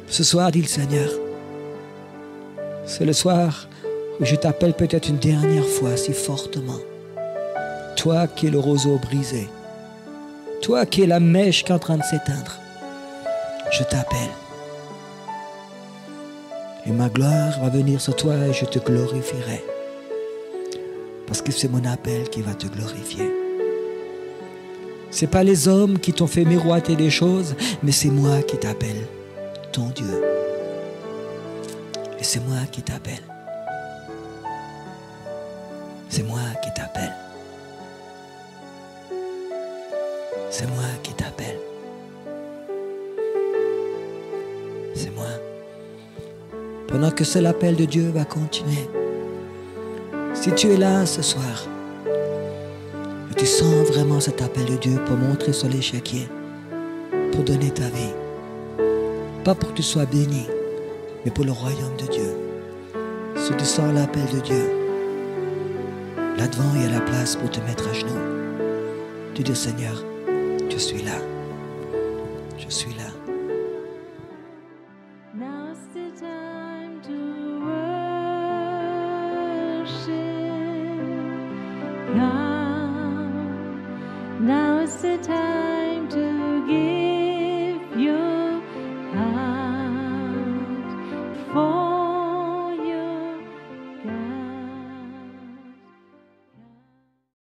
Ce soir, dit le Seigneur, c'est le soir où je t'appelle peut-être une dernière fois si fortement. Toi qui es le roseau brisé, toi qui es la mèche qui est en train de s'éteindre, je t'appelle. Et ma gloire va venir sur toi et je te glorifierai. Parce que c'est mon appel qui va te glorifier. Ce n'est pas les hommes qui t'ont fait miroiter des choses, mais c'est moi qui t'appelle, ton Dieu. Et c'est moi qui t'appelle. C'est moi qui t'appelle. C'est moi qui t'appelle. C'est moi. Pendant que cet appel de Dieu va continuer, si tu es là ce soir, et tu sens vraiment cet appel de Dieu pour montrer sur l'échiquier, pour donner ta vie, pas pour que tu sois béni, mais pour le royaume de Dieu. Si tu sens l'appel de Dieu, là-devant il y a la place pour te mettre à genoux. Tu dis Seigneur, je suis là. Je suis là. Now's the time to worship. Come. Now's the time.